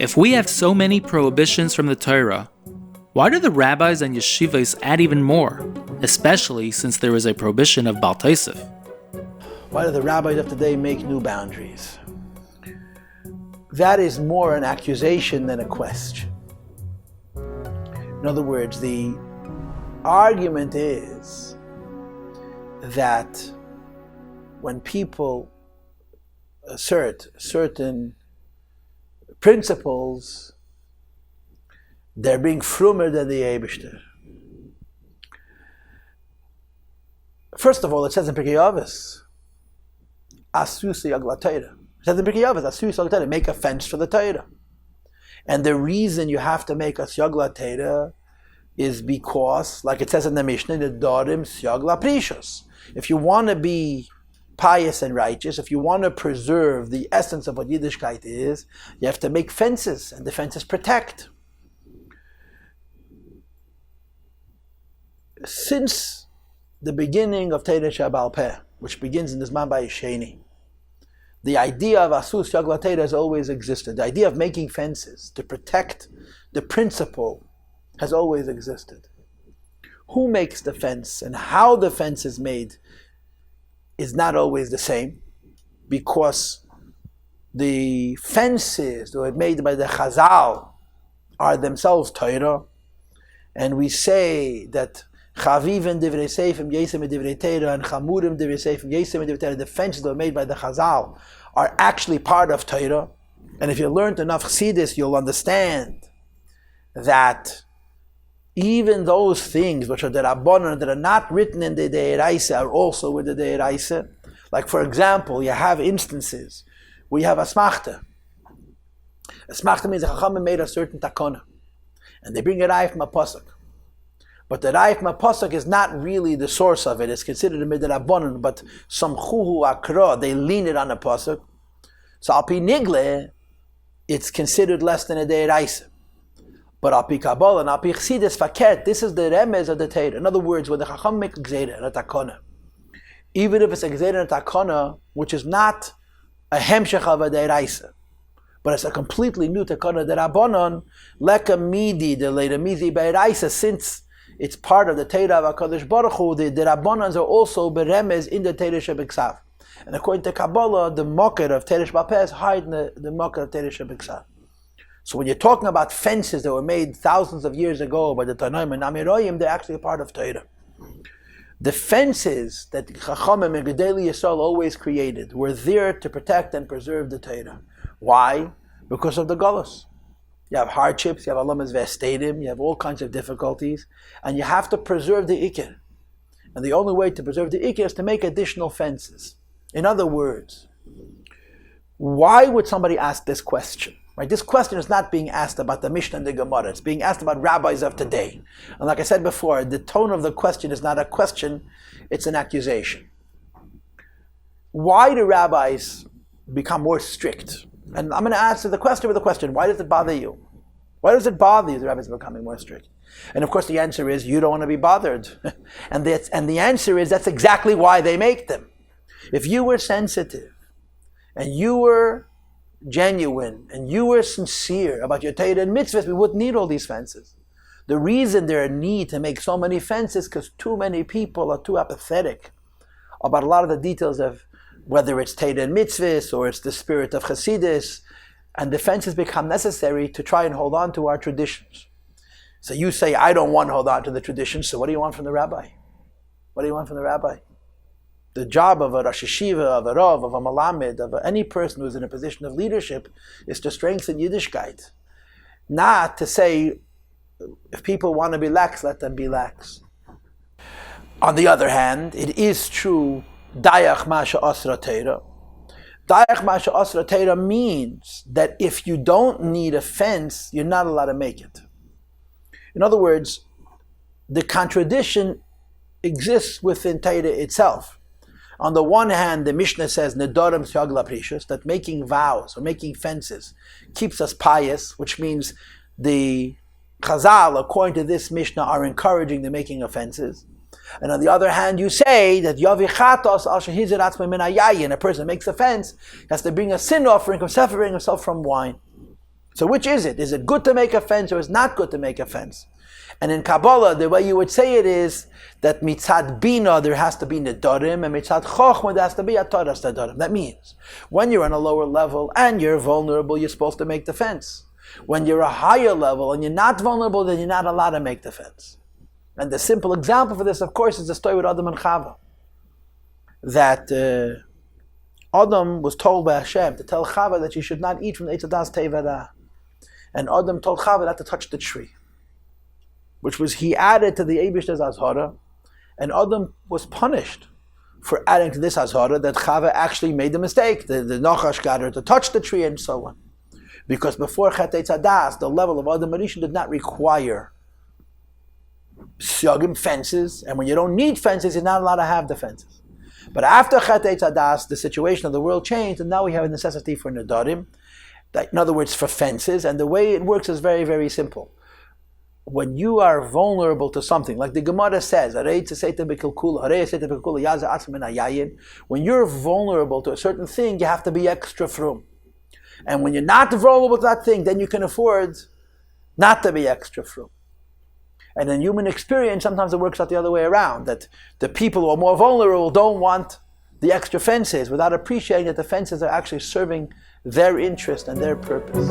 If we have so many prohibitions from the Torah, why do the rabbis and yeshivos add even more, especially since there is a prohibition of Paltiel? Why do the rabbis of today make new boundaries? That is more an accusation than a question. In other words, the argument is that when people assert certain principles, they're being frumer than the Eibishter. First of all, it says in Pirkei Avos, Asu siyag Torah. It says in Pirkei Avos, Asu siyag Torah, make a fence for the Torah. And the reason you have to make a siyag Torah is because, like it says in the Mishnah, the Dorim siyag prishos. If you want to be pious and righteous, if you want to preserve the essence of what Yiddishkeit is, you have to make fences, and the fences protect. Since the beginning of Torah She'ba'al Peh, which begins in the Zman Ba'Yisheni, the idea of Asus Yagla Torah has always existed. The idea of making fences to protect the principle has always existed. Who makes the fence and how the fence is made is not always the same, because the fences that were made by the Chazal are themselves Torah, and we say that Chavivim divrei seifim yesem divrei Torah and Chamurim divrei seifim yesem divrei Torah, the fences that were made by the Chazal are actually part of Torah. And if you learned enough Chassidus, you'll understand that even those things which are the Rabbanon that are not written in the Deiraisa are also with the Deiraisa. Like, for example, you have instances where you have Asmachta. Asmachta means the Chachamim made a certain takona, and they bring a raya from a pasuk. But the raya from a pasuk is not really the source of it. It's considered a midrabanan, but some chuhu akra, they lean it on a pasuk. So al pi nigle, it's considered less than a Deiraisa. But al pi Kabbalah and al pi Chassidus faket, this is the remez of the Torah. In other words, when the Chacham make a gzeira, a takona, even if it's a gzeira and a takona, which is not a hemshech of a Deiraisa, but it's a completely new takona, the Rabbanon, leka midi, the leida midi beiraisa, since it's part of the Torah of HaKadosh Baruch Hu, the Rabbanons are also beremez in the Torah Shebiksav. And according to Kabbalah, the mocker of Torah Sheba'al Peh is hiding the mocker of Torah Shebiksav. So when you're talking about fences that were made thousands of years ago by the Tanoim and Amiroyim, they're actually a part of Torah. The fences that Chachamim and Gedolei Yisrael always created were there to protect and preserve the Torah. Why? Because of the Golus. You have hardships, you have alamas vestadim, you have all kinds of difficulties, and you have to preserve the ikir. And the only way to preserve the ikir is to make additional fences. In other words, why would somebody ask this question? Right? This question is not being asked about the Mishnah and the Gemara. It's being asked about rabbis of today. And like I said before, the tone of the question is not a question, it's an accusation. Why do rabbis become more strict? And I'm going to answer the question with a question. Why does it bother you? Why does it bother you the rabbis are becoming more strict? And of course the answer is, you don't want to be bothered. and the answer is, that's exactly why they make them. If you were sensitive, and you were genuine, and you were sincere about your Torah and mitzvahs, we wouldn't need all these fences. The reason there is a need to make so many fences is because too many people are too apathetic about a lot of the details of whether it's Torah and mitzvahs or it's the spirit of Chassidus, and the fences become necessary to try and hold on to our traditions. So you say, I don't want to hold on to the traditions, so what do you want from the rabbi? What do you want from the rabbi? The job of a Rosh Yeshiva, of a Rav, of a Malamed, of any person who's in a position of leadership is to strengthen Yiddishkeit. Not to say, if people want to be lax, let them be lax. On the other hand, it is true, Dayach Masha Asra Torah. Dayach Masha Asra Torah means that if you don't need a fence, you're not allowed to make it. In other words, the contradiction exists within Torah itself. On the one hand, the Mishnah says, Nedarim Syagla Prishus, that making vows or making fences keeps us pious, which means the Chazal, according to this Mishnah, are encouraging the making of fences. And on the other hand, you say that Yavichatos al Shehizir Atzmei Min Hayayin, a person makes a fence, has to bring a sin offering of separating himself from wine. So which is it? Is it good to make a fence or is it not good to make a fence? And in Kabbalah, the way you would say it is that mitzad bina there has to be nedarim, and mitzad chochma there has to be ataras nedarim. That means when you're on a lower level and you're vulnerable, you're supposed to make the fence. When you're a higher level and you're not vulnerable, then you're not allowed to make the fence. And the simple example for this, of course, is the story with Adam and Chava. That Adam was told by Hashem to tell Chava that she should not eat from the Eitz Hadas Tevara. And Adam told Chava not to touch the tree, which was he added to the Eibishter's Azhara, and Adam was punished for adding to this Azhara that Chava actually made the mistake. The Nachash got her to touch the tree and so on. Because before Chet Eitz Hadas, the level of Adam Arisha did not require syagim, fences, and when you don't need fences, you're not allowed to have the fences. But after Chet Eitz Hadas, the situation of the world changed, and now we have a necessity for nedarim, in other words, for fences, and the way it works is very, very simple. When you are vulnerable to something, like the Gemara says, when you're vulnerable to a certain thing, you have to be extra frum. And when you're not vulnerable to that thing, then you can afford not to be extra frum. And in human experience, sometimes it works out the other way around, that the people who are more vulnerable don't want the extra fences without appreciating that the fences are actually serving their interest and their purpose.